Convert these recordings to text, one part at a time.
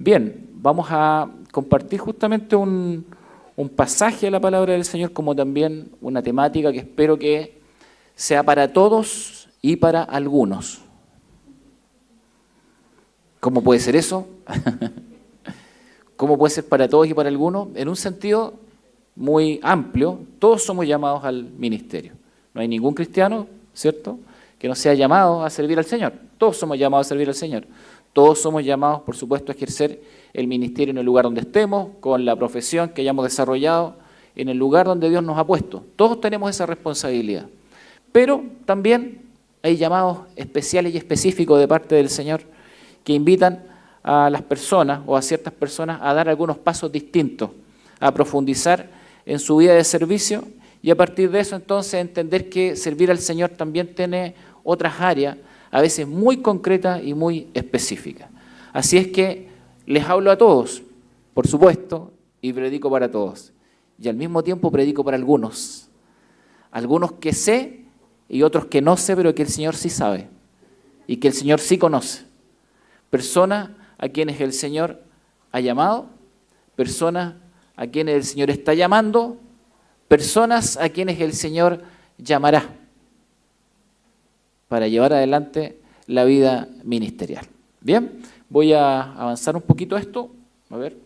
Bien, vamos a compartir justamente un pasaje de la palabra del Señor, como también una temática que espero que sea para todos y para algunos. ¿Cómo puede ser eso? ¿Cómo puede ser para todos y para algunos? En un sentido muy amplio, todos somos llamados al ministerio. No hay ningún cristiano, ¿cierto?, que no sea llamado a servir al Señor. Todos somos llamados a servir al Señor. Todos somos llamados, por supuesto, a ejercer el ministerio en el lugar donde estemos, con la profesión que hayamos desarrollado, en el lugar donde Dios nos ha puesto. Todos tenemos esa responsabilidad. Pero también hay llamados especiales y específicos de parte del Señor que invitan a las personas o a ciertas personas a dar algunos pasos distintos, a profundizar en su vida de servicio y a partir de eso entonces entender que servir al Señor también tiene otras áreas, a veces muy concretas y muy específicas. Así es que les hablo a todos, por supuesto, y predico para todos. Y al mismo tiempo predico para algunos. Algunos que sé y otros que no sé, pero que el Señor sí sabe y que el Señor sí conoce. Personas a quienes el Señor ha llamado, personas a quienes el Señor está llamando, personas a quienes el Señor llamará para llevar adelante la vida ministerial. Bien, voy a avanzar un poquito esto. A ver.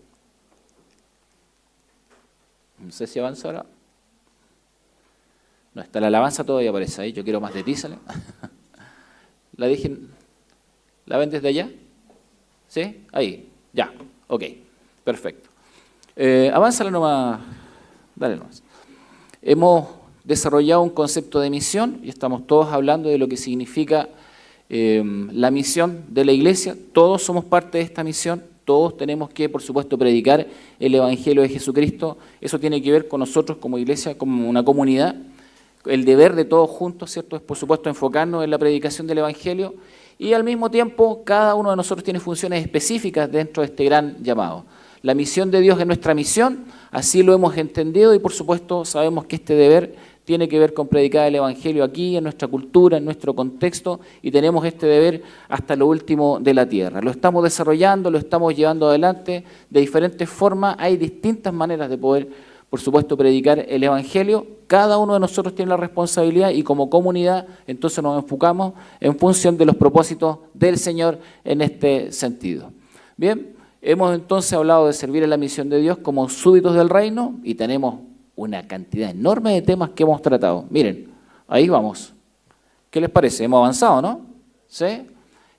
No sé si avanza ahora. No, está la alabanza todavía aparece ahí. Yo quiero más de ti, ¿sale? ¿La dije? ¿La ven desde allá? ¿Sí? Ahí. Ya. Ok. Perfecto. Avánzala nomás. Dale nomás. Hemos desarrollado un concepto de misión y estamos todos hablando de lo que significa la misión de la iglesia. Todos somos parte de esta misión, todos tenemos que, por supuesto, predicar el Evangelio de Jesucristo. Eso tiene que ver con nosotros como iglesia, como una comunidad. El deber de todos juntos, ¿cierto?, es, por supuesto, enfocarnos en la predicación del Evangelio y al mismo tiempo cada uno de nosotros tiene funciones específicas dentro de este gran llamado. La misión de Dios es nuestra misión, así lo hemos entendido y por supuesto sabemos que este deber tiene que ver con predicar el Evangelio aquí, en nuestra cultura, en nuestro contexto y tenemos este deber hasta lo último de la tierra. Lo estamos desarrollando, lo estamos llevando adelante de diferentes formas, hay distintas maneras de poder, por supuesto, predicar el Evangelio. Cada uno de nosotros tiene la responsabilidad y como comunidad entonces nos enfocamos en función de los propósitos del Señor en este sentido. Bien. Hemos entonces hablado de servir en la misión de Dios como súbditos del reino y tenemos una cantidad enorme de temas que hemos tratado. Miren, ahí vamos. ¿Qué les parece? Hemos avanzado, ¿no? ¿Sí?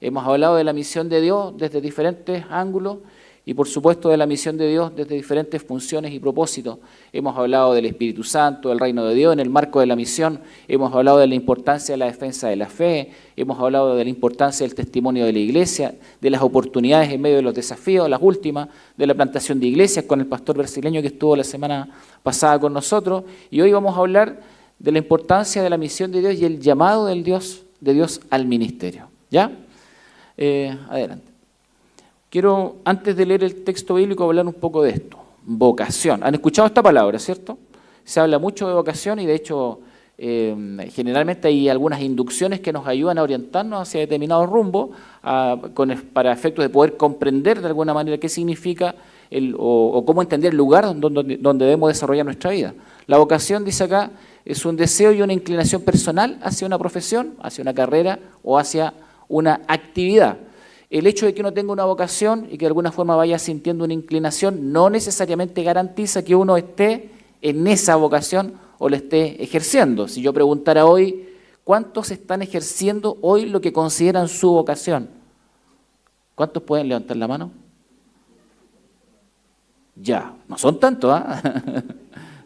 Hemos hablado de la misión de Dios desde diferentes ángulos y por supuesto de la misión de Dios desde diferentes funciones y propósitos. Hemos hablado del Espíritu Santo, del reino de Dios en el marco de la misión. Hemos hablado de la importancia de la defensa de la fe. Hemos hablado de la importancia del testimonio de la iglesia, de las oportunidades en medio de los desafíos, las últimas, de la plantación de iglesias con el pastor brasileño que estuvo la semana pasada con nosotros. Y hoy vamos a hablar de la importancia de la misión de Dios y el llamado de Dios al ministerio. ¿Ya? Adelante. Quiero, antes de leer el texto bíblico, hablar un poco de esto. Vocación. ¿Han escuchado esta palabra, cierto? Se habla mucho de vocación y de hecho generalmente hay algunas inducciones que nos ayudan a orientarnos hacia determinados rumbos para efectos de poder comprender de alguna manera qué significa o cómo entender el lugar donde debemos desarrollar nuestra vida. La vocación, dice acá, es un deseo y una inclinación personal hacia una profesión, hacia una carrera o hacia una actividad. El hecho de que uno tenga una vocación y que de alguna forma vaya sintiendo una inclinación no necesariamente garantiza que uno esté en esa vocación o la esté ejerciendo. Si yo preguntara hoy, ¿cuántos están ejerciendo hoy lo que consideran su vocación? ¿Cuántos pueden levantar la mano? Ya, no son tantos, ¿ah?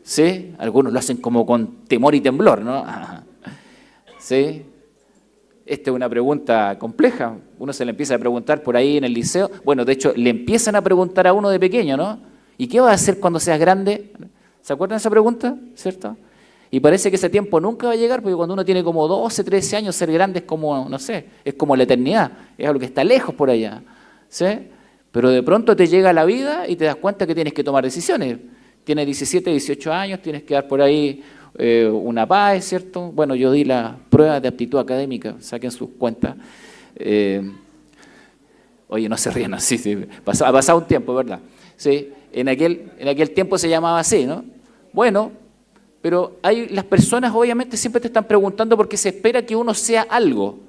¿Sí? Algunos lo hacen como con temor y temblor, ¿no? ¿Sí? Esta es una pregunta compleja. Uno se le empieza a preguntar por ahí en el liceo. Bueno, de hecho, le empiezan a preguntar a uno de pequeño, ¿no? ¿Y qué vas a hacer cuando seas grande? ¿Se acuerdan de esa pregunta? ¿Cierto? Y parece que ese tiempo nunca va a llegar, porque cuando uno tiene como 12, 13 años, ser grande es como, no sé, es como la eternidad. Es algo que está lejos por allá. ¿Sí? Pero de pronto te llega la vida y te das cuenta que tienes que tomar decisiones. Tienes 17, 18 años, tienes que dar por ahí una PAE, ¿cierto? Bueno, yo di la prueba de aptitud académica, saquen sus cuentas. Oye, no se ríen así, sí. Ha pasado un tiempo, ¿verdad? Sí, en aquel tiempo se llamaba así, ¿no? Bueno, pero las personas obviamente siempre te están preguntando porque se espera que uno sea algo.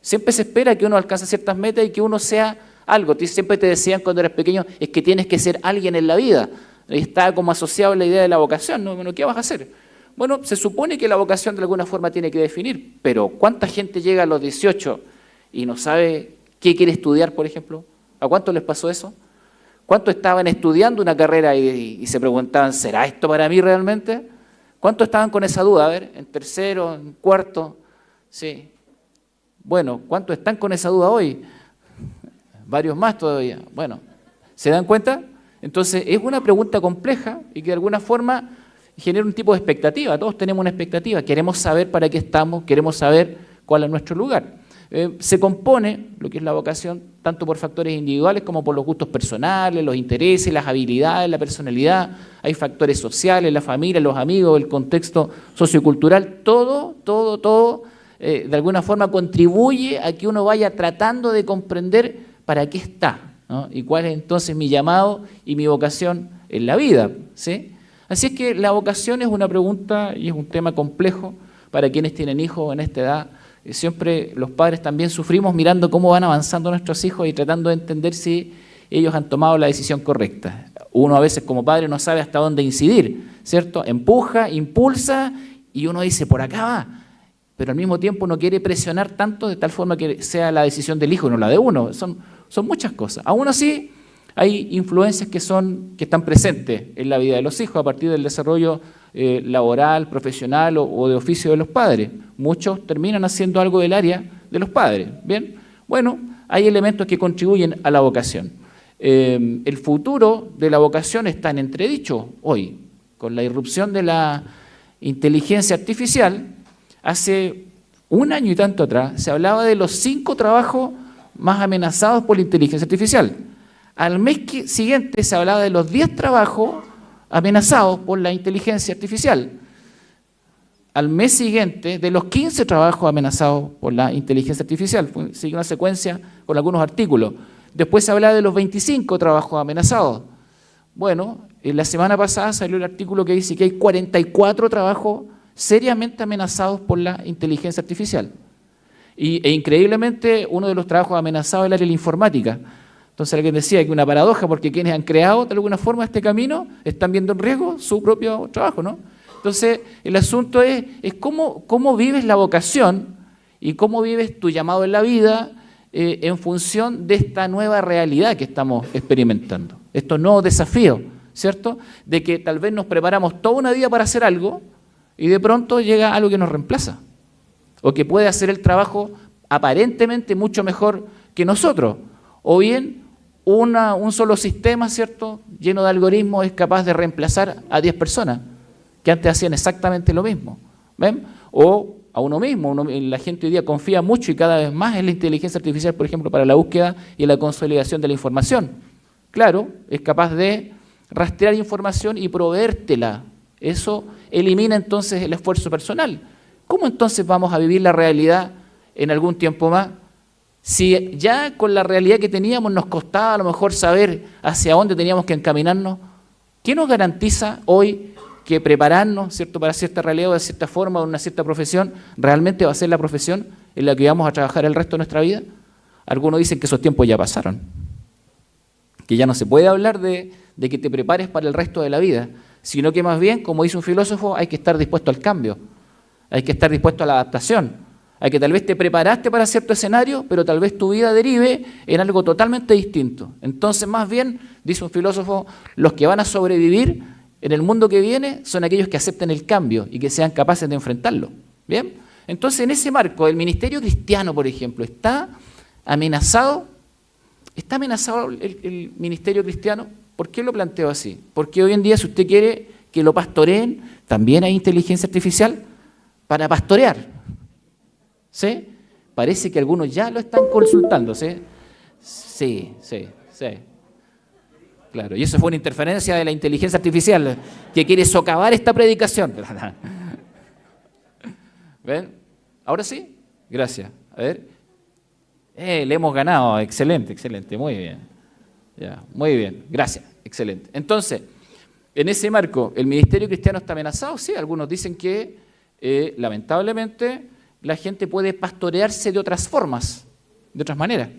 Siempre se espera que uno alcance ciertas metas y que uno sea algo. Siempre te decían cuando eras pequeño, es que tienes que ser alguien en la vida. Y está como asociado a la idea de la vocación, ¿no? Bueno, ¿qué vas a hacer? Bueno, se supone que la vocación de alguna forma tiene que definir, pero ¿cuánta gente llega a los 18 y no sabe qué quiere estudiar, por ejemplo? ¿A cuánto les pasó eso? ¿Cuántos estaban estudiando una carrera y se preguntaban, ¿será esto para mí realmente? ¿Cuántos estaban con esa duda? A ver, en tercero, en cuarto, sí. Bueno, ¿cuántos están con esa duda hoy? Varios más todavía. Bueno, ¿se dan cuenta? Entonces, es una pregunta compleja y que de alguna forma genera un tipo de expectativa. Todos tenemos una expectativa. Queremos saber para qué estamos, queremos saber cuál es nuestro lugar. Se compone, lo que es la vocación, tanto por factores individuales como por los gustos personales, los intereses, las habilidades, la personalidad. Hay factores sociales, la familia, los amigos, el contexto sociocultural. Todo, de alguna forma contribuye a que uno vaya tratando de comprender para qué está, ¿no? Y cuál es entonces mi llamado y mi vocación en la vida, ¿sí? Así es que la vocación es una pregunta y es un tema complejo para quienes tienen hijos en esta edad. Siempre los padres también sufrimos mirando cómo van avanzando nuestros hijos y tratando de entender si ellos han tomado la decisión correcta. Uno a veces como padre no sabe hasta dónde incidir, ¿cierto? Empuja, impulsa y uno dice, por acá va. Pero al mismo tiempo no quiere presionar tanto de tal forma que sea la decisión del hijo y no la de uno. Son muchas cosas. Aún así, hay influencias que están presentes en la vida de los hijos a partir del desarrollo laboral, profesional o de oficio de los padres. Muchos terminan haciendo algo del área de los padres. ¿Bien? Bueno, hay elementos que contribuyen a la vocación. El futuro de la vocación está en entredicho hoy. Con la irrupción de la inteligencia artificial, hace un año y tanto atrás, se hablaba de los 5 trabajos más amenazados por la inteligencia artificial. Al mes siguiente se hablaba de los 10 trabajos amenazados por la inteligencia artificial. Al mes siguiente, de los 15 trabajos amenazados por la inteligencia artificial. Sigue una secuencia con algunos artículos. Después se hablaba de los 25 trabajos amenazados. Bueno, la semana pasada salió el artículo que dice que hay 44 trabajos seriamente amenazados por la inteligencia artificial. E increíblemente, uno de los trabajos amenazados es el área de la informática. Entonces alguien decía que una paradoja, porque quienes han creado de alguna forma este camino están viendo en riesgo su propio trabajo, ¿no? Entonces el asunto es cómo vives la vocación y cómo vives tu llamado en la vida en función de esta nueva realidad que estamos experimentando, estos nuevos desafíos, ¿cierto? De que tal vez nos preparamos toda una vida para hacer algo y de pronto llega algo que nos reemplaza o que puede hacer el trabajo aparentemente mucho mejor que nosotros, o bien un solo sistema, ¿cierto?, lleno de algoritmos es capaz de reemplazar a 10 personas que antes hacían exactamente lo mismo. ¿Ven? O a uno mismo. La gente hoy día confía mucho y cada vez más en la inteligencia artificial, por ejemplo, para la búsqueda y la consolidación de la información. Claro, es capaz de rastrear información y proveértela. Eso elimina entonces el esfuerzo personal. ¿Cómo entonces vamos a vivir la realidad en algún tiempo más? Si ya con la realidad que teníamos nos costaba a lo mejor saber hacia dónde teníamos que encaminarnos, ¿qué nos garantiza hoy que prepararnos, ¿cierto?, para cierta realidad o de cierta forma o una cierta profesión realmente va a ser la profesión en la que vamos a trabajar el resto de nuestra vida? Algunos dicen que esos tiempos ya pasaron, que ya no se puede hablar de que te prepares para el resto de la vida, sino que más bien, como dice un filósofo, hay que estar dispuesto al cambio, hay que estar dispuesto a la adaptación. A que tal vez te preparaste para cierto escenario, pero tal vez tu vida derive en algo totalmente distinto. Entonces, más bien, dice un filósofo, los que van a sobrevivir en el mundo que viene son aquellos que acepten el cambio y que sean capaces de enfrentarlo. ¿Bien? Entonces, en ese marco, el ministerio cristiano, por ejemplo, ¿está amenazado? ¿Está amenazado el ministerio cristiano? ¿Por qué lo planteo así? Porque hoy en día, si usted quiere que lo pastoreen, también hay inteligencia artificial para pastorear. ¿Sí? Parece que algunos ya lo están consultando, ¿sí? Sí. Claro, y eso fue una interferencia de la inteligencia artificial que quiere socavar esta predicación. ¿Ven? ¿Ahora sí? Gracias. A ver. Le hemos ganado, excelente, excelente, muy bien. Ya, muy bien, gracias, excelente. Entonces, en ese marco, ¿el ministerio cristiano está amenazado? Sí, algunos dicen que lamentablemente la gente puede pastorearse de otras formas, de otras maneras.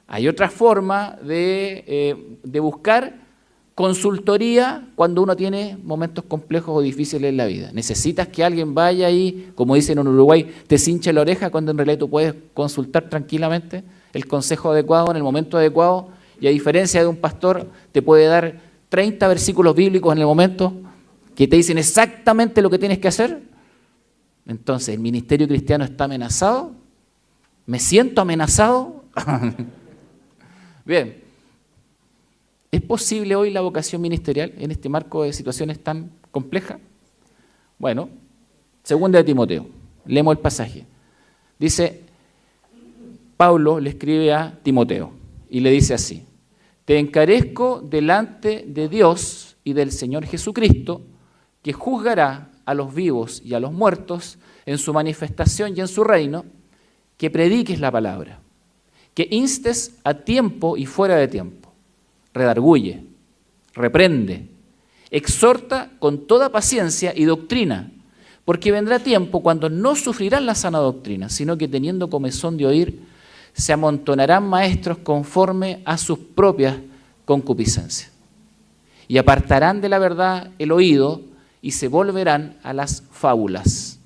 Hay otra forma de buscar consultoría cuando uno tiene momentos complejos o difíciles en la vida. Necesitas que alguien vaya ahí, como dicen en Uruguay, te cinche la oreja, cuando en realidad tú puedes consultar tranquilamente el consejo adecuado en el momento adecuado, y a diferencia de un pastor, te puede dar 30 versículos bíblicos en el momento que te dicen exactamente lo que tienes que hacer. Entonces, ¿el ministerio cristiano está amenazado? ¿Me siento amenazado? Bien. ¿Es posible hoy la vocación ministerial en este marco de situaciones tan complejas? Bueno, segunda de Timoteo, leemos el pasaje. Dice, Pablo le escribe a Timoteo y le dice así: te encarezco delante de Dios y del Señor Jesucristo, que juzgará a los vivos y a los muertos en su manifestación y en su reino, que prediques la palabra, que instes a tiempo y fuera de tiempo, redarguye, reprende, exhorta con toda paciencia y doctrina, porque vendrá tiempo cuando no sufrirán la sana doctrina, sino que teniendo comezón de oír, se amontonarán maestros conforme a sus propias concupiscencias, y apartarán de la verdad el oído y se volverán a las fábulas.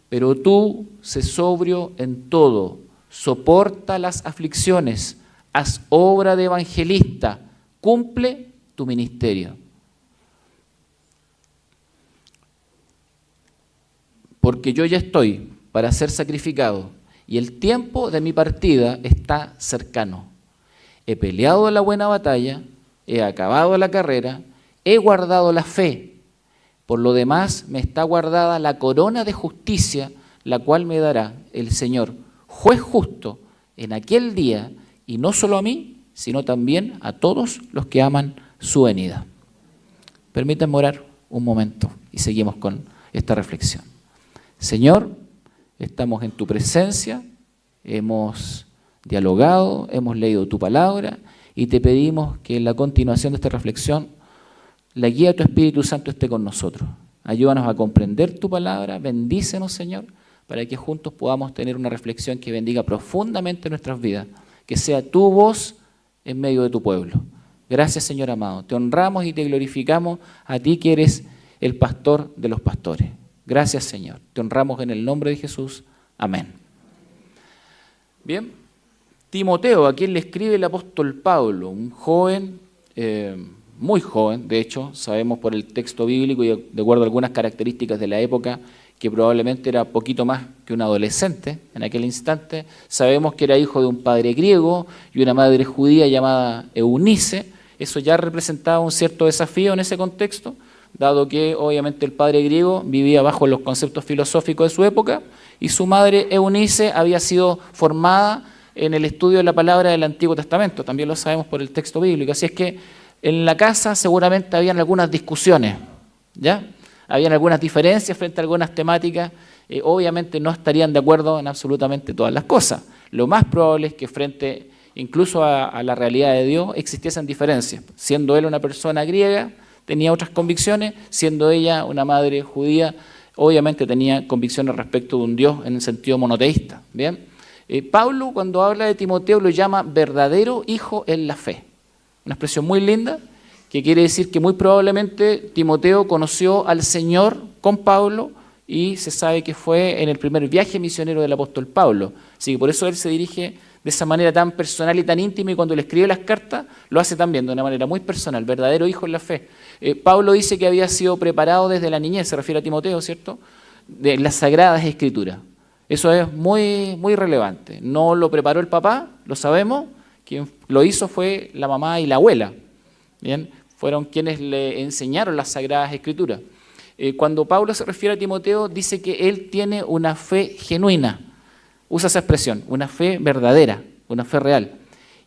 Pero tú, sé sobrio en todo, soporta las aflicciones, haz obra de evangelista, cumple tu ministerio. Porque yo ya estoy para ser sacrificado y el tiempo de mi partida está cercano. He peleado la buena batalla, he acabado la carrera, he guardado la fe. Por lo demás me está guardada la corona de justicia, la cual me dará el Señor, juez justo, en aquel día, y no solo a mí, sino también a todos los que aman su venida. Permítanme orar un momento y seguimos con esta reflexión. Señor, estamos en tu presencia, hemos dialogado, hemos leído tu palabra y te pedimos que en la continuación de esta reflexión la guía de tu Espíritu Santo esté con nosotros. Ayúdanos a comprender tu palabra, bendícenos, Señor, para que juntos podamos tener una reflexión que bendiga profundamente nuestras vidas, que sea tu voz en medio de tu pueblo. Gracias, Señor amado. Te honramos y te glorificamos a ti que eres el pastor de los pastores. Gracias, Señor. Te honramos en el nombre de Jesús. Amén. Bien. Timoteo, a quien le escribe el apóstol Pablo, un joven, muy joven, de hecho, sabemos por el texto bíblico y de acuerdo a algunas características de la época, que probablemente era poquito más que un adolescente en aquel instante. Sabemos que era hijo de un padre griego y una madre judía llamada Eunice. Eso ya representaba un cierto desafío en ese contexto, dado que obviamente el padre griego vivía bajo los conceptos filosóficos de su época y su madre Eunice había sido formada en el estudio de la palabra del Antiguo Testamento. También lo sabemos por el texto bíblico. Así es que en la casa seguramente habían algunas discusiones, ¿ya? Habían algunas diferencias frente a algunas temáticas, obviamente no estarían de acuerdo en absolutamente todas las cosas. Lo más probable es que frente incluso a la realidad de Dios existiesen diferencias. Siendo él una persona griega, tenía otras convicciones, siendo ella una madre judía, obviamente tenía convicciones respecto de un Dios en el sentido monoteísta. ¿Bien? Pablo, cuando habla de Timoteo, lo llama verdadero hijo en la fe. Una expresión muy linda, que quiere decir que muy probablemente Timoteo conoció al Señor con Pablo y se sabe que fue en el primer viaje misionero del apóstol Pablo. Así que por eso él se dirige de esa manera tan personal y tan íntima, y cuando le escribe las cartas lo hace también de una manera muy personal, verdadero hijo en la fe. Pablo dice que había sido preparado desde la niñez, se refiere a Timoteo, ¿cierto?, de las Sagradas Escrituras. Eso es muy, muy relevante. No lo preparó el papá, lo sabemos, quien lo hizo fue la mamá y la abuela. Bien, fueron quienes le enseñaron las Sagradas Escrituras. Cuando Pablo se refiere a Timoteo, dice que él tiene una fe genuina. Usa esa expresión, una fe verdadera, una fe real.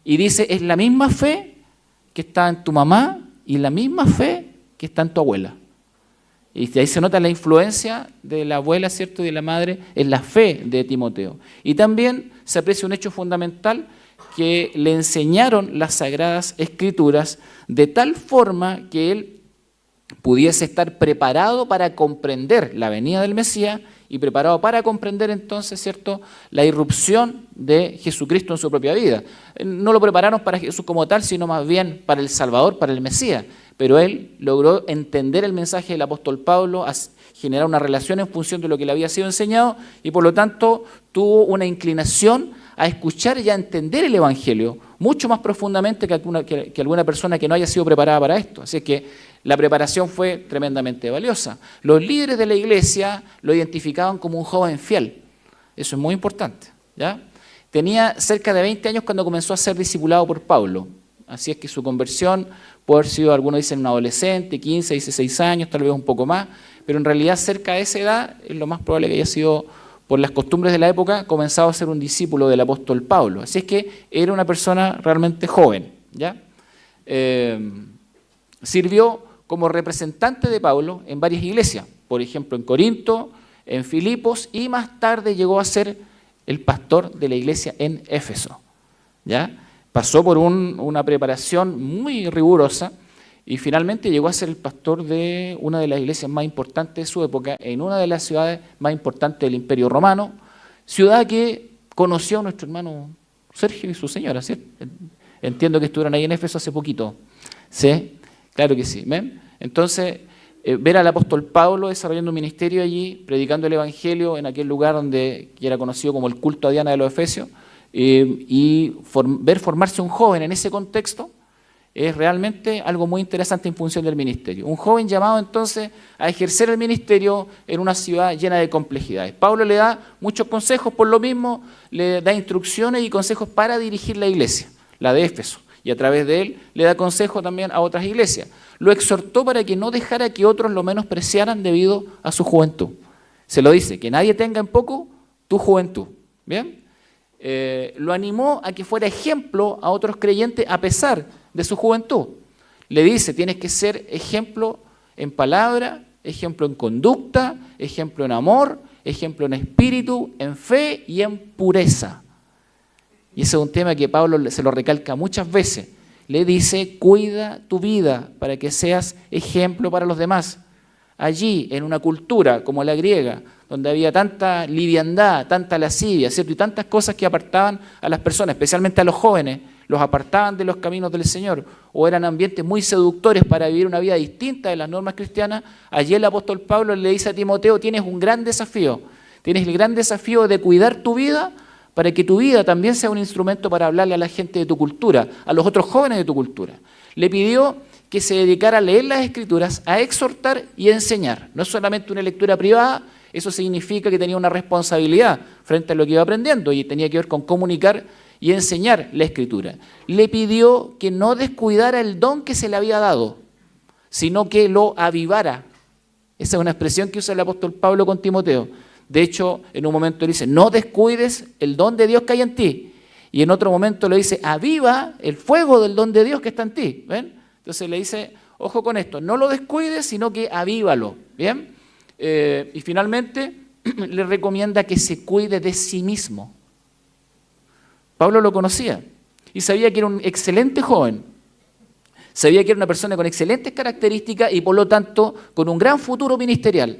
Y dice, es la misma fe que está en tu mamá y la misma fe que está en tu abuela. Y ahí se nota la influencia de la abuela, ¿cierto?, y de la madre en la fe de Timoteo. Y también se aprecia un hecho fundamental, que le enseñaron las Sagradas Escrituras de tal forma que él pudiese estar preparado para comprender la venida del Mesías y preparado para comprender entonces, ¿cierto?, la irrupción de Jesucristo en su propia vida. No lo prepararon para Jesús como tal, sino más bien para el Salvador, para el Mesías. Pero él logró entender el mensaje del apóstol Pablo, generar una relación en función de lo que le había sido enseñado y por lo tanto tuvo una inclinación a escuchar y a entender el Evangelio mucho más profundamente que alguna persona que no haya sido preparada para esto. Así que la preparación fue tremendamente valiosa. Los líderes de la iglesia lo identificaban como un joven fiel. Eso es muy importante, ¿ya? Tenía cerca de 20 años cuando comenzó a ser discipulado por Pablo. Así es que su conversión puede haber sido, algunos dicen un adolescente, 15, 16 años, tal vez un poco más, pero en realidad cerca de esa edad es lo más probable que haya sido, por las costumbres de la época, comenzado a ser un discípulo del apóstol Pablo. Así es que era una persona realmente joven, ¿ya? Sirvió como representante de Pablo en varias iglesias, por ejemplo en Corinto, en Filipos, y más tarde llegó a ser el pastor de la iglesia en Éfeso, ¿ya? Pasó por una preparación muy rigurosa y finalmente llegó a ser el pastor de una de las iglesias más importantes de su época, en una de las ciudades más importantes del Imperio Romano, ciudad que conoció a nuestro hermano Sergio y su señora, ¿cierto? Entiendo que estuvieron ahí en Éfeso hace poquito. ¿Sí? Claro que sí. ¿Ven? Entonces, ver al apóstol Pablo desarrollando un ministerio allí, predicando el Evangelio en aquel lugar que era conocido como el culto a Diana de los Efesios, ver formarse un joven en ese contexto es realmente algo muy interesante en función del ministerio. Un joven llamado entonces a ejercer el ministerio en una ciudad llena de complejidades. Pablo le da muchos consejos, por lo mismo le da instrucciones y consejos para dirigir la iglesia, la de Éfeso, y a través de él le da consejos también a otras iglesias. Lo exhortó para que no dejara que otros lo menospreciaran debido a su juventud. Se lo dice, que nadie tenga en poco tu juventud. ¿Bien? Lo animó a que fuera ejemplo a otros creyentes a pesar de su juventud. Le dice, tienes que ser ejemplo en palabra, ejemplo en conducta, ejemplo en amor, ejemplo en espíritu, en fe y en pureza. Y ese es un tema que Pablo se lo recalca muchas veces. Le dice, cuida tu vida para que seas ejemplo para los demás. Allí, en una cultura como la griega, donde había tanta liviandad, tanta lascivia, ¿cierto?, y tantas cosas que apartaban a las personas, especialmente a los jóvenes, los apartaban de los caminos del Señor, o eran ambientes muy seductores para vivir una vida distinta de las normas cristianas. Allí el apóstol Pablo le dice a Timoteo, tienes un gran desafío, tienes el gran desafío de cuidar tu vida para que tu vida también sea un instrumento para hablarle a la gente de tu cultura, a los otros jóvenes de tu cultura. Le pidió que se dedicara a leer las Escrituras, a exhortar y a enseñar. No es solamente una lectura privada, eso significa que tenía una responsabilidad frente a lo que iba aprendiendo y tenía que ver con comunicar y enseñar la Escritura. Le pidió que no descuidara el don que se le había dado, sino que lo avivara. Esa es una expresión que usa el apóstol Pablo con Timoteo. De hecho, en un momento le dice, no descuides el don de Dios que hay en ti. Y en otro momento le dice, aviva el fuego del don de Dios que está en ti. ¿Ven? Entonces le dice, ojo con esto, no lo descuides, sino que avívalo. ¿Bien? Y finalmente le recomienda que se cuide de sí mismo. Pablo lo conocía y sabía que era un excelente joven. Sabía que era una persona con excelentes características y por lo tanto con un gran futuro ministerial.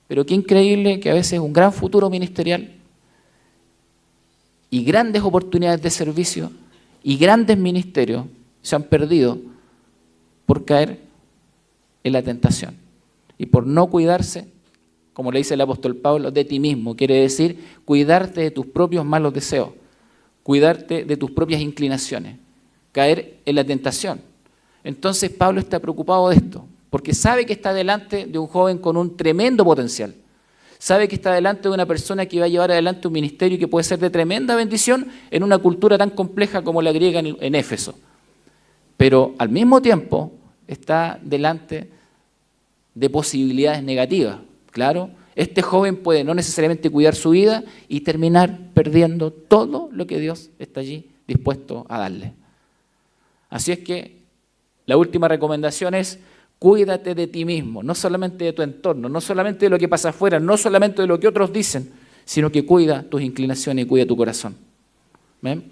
Pero qué increíble que a veces un gran futuro ministerial y grandes oportunidades de servicio y grandes ministerios se han perdido por caer en la tentación y por no cuidarse, como le dice el apóstol Pablo, de ti mismo. Quiere decir cuidarte de tus propios malos deseos, cuidarte de tus propias inclinaciones, caer en la tentación. Entonces Pablo está preocupado de esto, porque sabe que está delante de un joven con un tremendo potencial. Sabe que está delante de una persona que va a llevar adelante un ministerio que puede ser de tremenda bendición en una cultura tan compleja como la griega en Éfeso. Pero al mismo tiempo está delante de posibilidades negativas. Claro, este joven puede no necesariamente cuidar su vida y terminar perdiendo todo lo que Dios está allí dispuesto a darle. Así es que la última recomendación es, Cuídate de ti mismo, no solamente de tu entorno, no solamente de lo que pasa afuera, no solamente de lo que otros dicen, sino que cuida tus inclinaciones y cuida tu corazón. ¿Ven?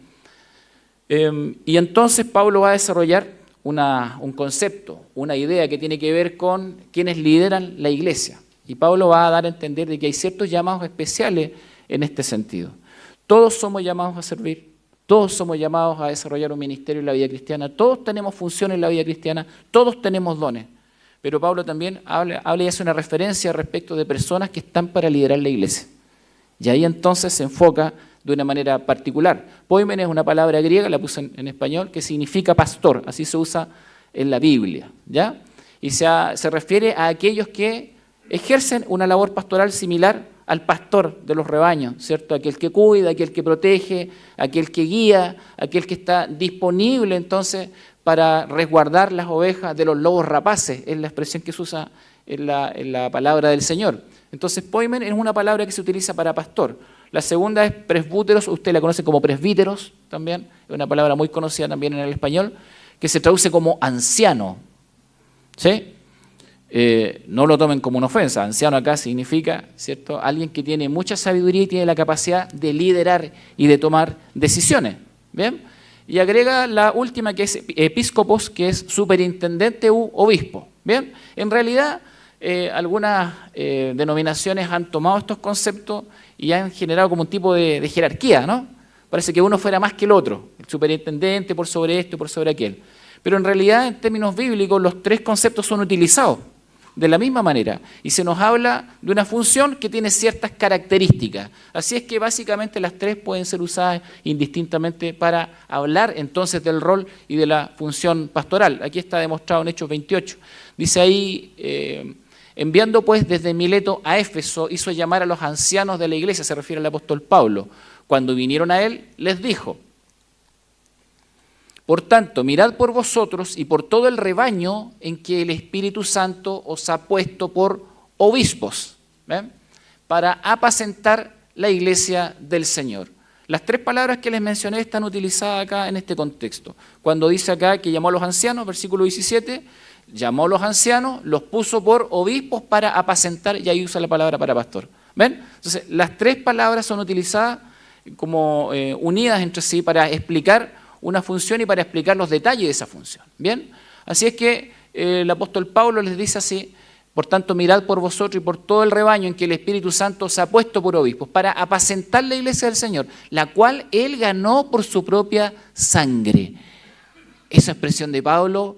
Y entonces Pablo va a desarrollar un concepto, una idea que tiene que ver con quienes lideran la iglesia. Y Pablo va a dar a entender de que hay ciertos llamados especiales en este sentido. Todos somos llamados a servir, todos somos llamados a desarrollar un ministerio en la vida cristiana, todos tenemos funciones en la vida cristiana, todos tenemos dones. Pero Pablo también habla y hace una referencia respecto de personas que están para liderar la iglesia. Y ahí entonces se enfoca de una manera particular. Poimen es una palabra griega, la puse en español, que significa pastor, así se usa en la Biblia, ¿ya? Y se refiere a aquellos que ejercen una labor pastoral similar al pastor de los rebaños, ¿cierto? Aquel que cuida, aquel que protege, aquel que guía, aquel que está disponible entonces para resguardar las ovejas de los lobos rapaces, es la expresión que se usa en la palabra del Señor. Entonces, poimen es una palabra que se utiliza para pastor. La segunda es presbúteros, usted la conoce como presbíteros también, es una palabra muy conocida también en el español, que se traduce como anciano. ¿Sí? No lo tomen como una ofensa, anciano acá significa, ¿cierto?, alguien que tiene mucha sabiduría y tiene la capacidad de liderar y de tomar decisiones. ¿Bien? Y agrega la última, que es episcopos, que es superintendente u obispo. ¿Bien? En realidad, algunas denominaciones han tomado estos conceptos y han generado como un tipo de jerarquía, ¿no? Parece que uno fuera más que el otro, el superintendente por sobre esto y por sobre aquel. Pero en realidad, en términos bíblicos, los tres conceptos son utilizados de la misma manera y se nos habla de una función que tiene ciertas características. Así es que básicamente las tres pueden ser usadas indistintamente para hablar entonces del rol y de la función pastoral. Aquí está demostrado en Hechos 28. Dice ahí, enviando pues desde Mileto a Éfeso, hizo llamar a los ancianos de la iglesia, se refiere al apóstol Pablo. Cuando vinieron a él, les dijo: por tanto, mirad por vosotros y por todo el rebaño en que el Espíritu Santo os ha puesto por obispos, ¿ven?, para apacentar la iglesia del Señor. Las tres palabras que les mencioné están utilizadas acá en este contexto. Cuando dice acá que llamó a los ancianos, versículo 17, llamó a los ancianos, los puso por obispos para apacentar, y ahí usa la palabra para pastor. ¿Ven? Entonces, las tres palabras son utilizadas como unidas entre sí para explicar una función y para explicar los detalles de esa función. ¿Bien? Así es que el apóstol Pablo les dice así: por tanto, mirad por vosotros y por todo el rebaño en que el Espíritu Santo se ha puesto por obispos, para apacentar la iglesia del Señor, la cual él ganó por su propia sangre. Esa expresión de Pablo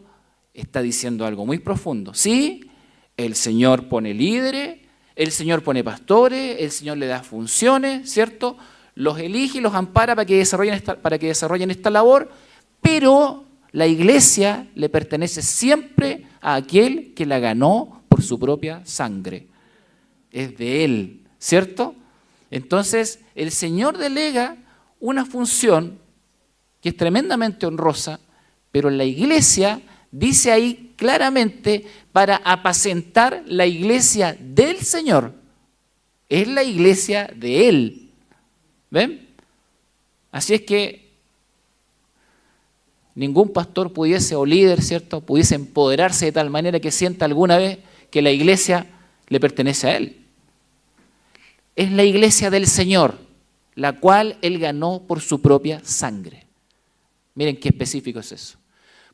está diciendo algo muy profundo. Sí, el Señor pone líderes, el Señor pone pastores, el Señor le da funciones, ¿cierto?, los elige y los ampara para que desarrollen esta labor, pero la iglesia le pertenece siempre a aquel que la ganó por su propia sangre. Es de él, ¿cierto? Entonces, el Señor delega una función que es tremendamente honrosa, pero la iglesia dice ahí claramente para apacentar la iglesia del Señor. Es la iglesia de él. ¿Ven? Así es que ningún pastor pudiese, o líder, ¿cierto?, pudiese empoderarse de tal manera que sienta alguna vez que la iglesia le pertenece a él. Es la iglesia del Señor, la cual él ganó por su propia sangre. Miren qué específico es eso.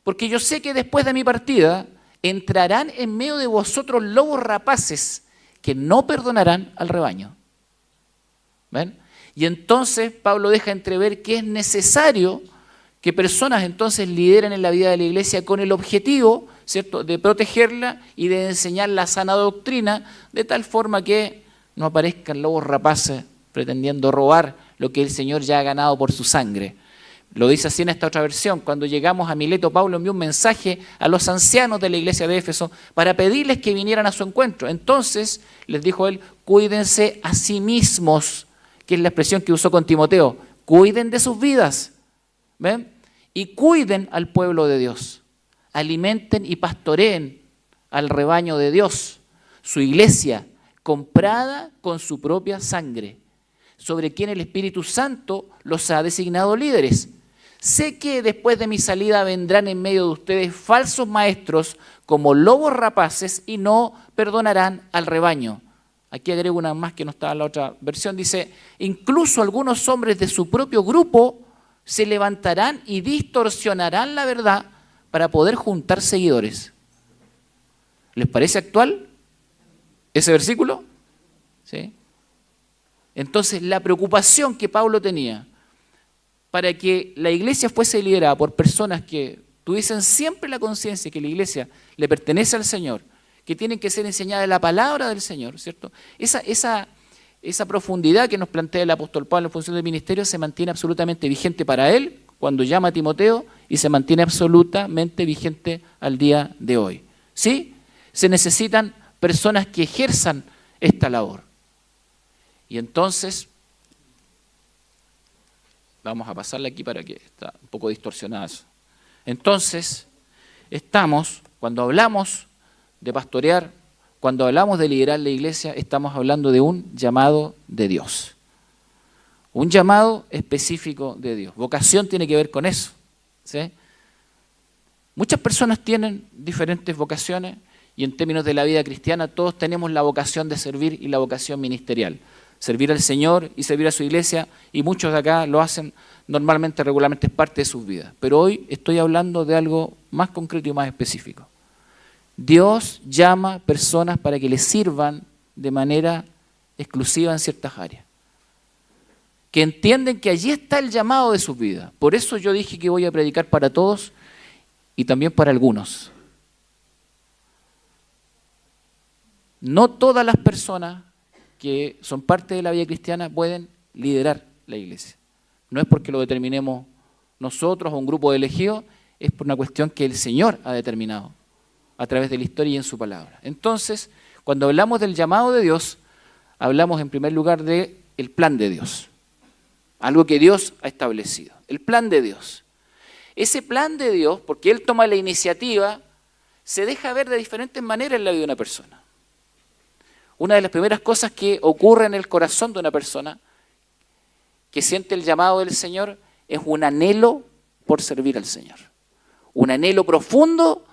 Porque yo sé que después de mi partida entrarán en medio de vosotros lobos rapaces que no perdonarán al rebaño. ¿Ven? Y entonces Pablo deja entrever que es necesario que personas entonces lideren en la vida de la iglesia con el objetivo, ¿cierto?, de protegerla y de enseñar la sana doctrina, de tal forma que no aparezcan lobos rapaces pretendiendo robar lo que el Señor ya ha ganado por su sangre. Lo dice así en esta otra versión: cuando llegamos a Mileto, Pablo envió un mensaje a los ancianos de la iglesia de Éfeso para pedirles que vinieran a su encuentro. Entonces les dijo él: cuídense a sí mismos, que es la expresión que usó con Timoteo, cuiden de sus vidas, ¿ven?, y cuiden al pueblo de Dios, alimenten y pastoreen al rebaño de Dios, su iglesia, comprada con su propia sangre, sobre quien el Espíritu Santo los ha designado líderes. sé que después de mi salida vendrán en medio de ustedes falsos maestros como lobos rapaces y no perdonarán al rebaño. Aquí agrego una más que no estaba en la otra versión. Dice, incluso algunos hombres de su propio grupo se levantarán y distorsionarán la verdad para poder juntar seguidores. ¿Les parece actual ese versículo? ¿Sí? Entonces, la preocupación que Pablo tenía para que la iglesia fuese liderada por personas que tuviesen siempre la conciencia que la iglesia le pertenece al Señor, que tienen que ser enseñadas la palabra del Señor, ¿cierto? Esa profundidad que nos plantea el apóstol Pablo en función del ministerio se mantiene absolutamente vigente para él cuando llama a Timoteo y se mantiene absolutamente vigente al día de hoy. ¿Sí? Se necesitan personas que ejerzan esta labor. Y entonces, vamos a pasarla aquí para que está un poco distorsionada eso. Entonces, cuando hablamos de pastorear, cuando hablamos de liderar la iglesia, estamos hablando de un llamado de Dios. Un llamado específico de Dios. Vocación tiene que ver con eso, ¿sí? Muchas personas tienen diferentes vocaciones y en términos de la vida cristiana todos tenemos la vocación de servir y la vocación ministerial. Servir al Señor y servir a su iglesia, y muchos de acá lo hacen normalmente, regularmente, es parte de sus vidas. Pero hoy estoy hablando de algo más concreto y más específico. Dios llama personas para que le sirvan de manera exclusiva en ciertas áreas. Que entienden que allí está el llamado de sus vidas. Por eso yo dije que voy a predicar para todos y también para algunos. No todas las personas que son parte de la vida cristiana pueden liderar la iglesia. No es porque lo determinemos nosotros o un grupo de elegidos, es por una cuestión que el Señor ha determinado a través de la historia y en su palabra. Entonces, cuando hablamos del llamado de Dios, hablamos en primer lugar del plan de Dios. Algo que Dios ha establecido. El plan de Dios. Ese plan de Dios, porque Él toma la iniciativa, se deja ver de diferentes maneras en la vida de una persona. Una de las primeras cosas que ocurre en el corazón de una persona que siente el llamado del Señor es un anhelo por servir al Señor. Un anhelo profundo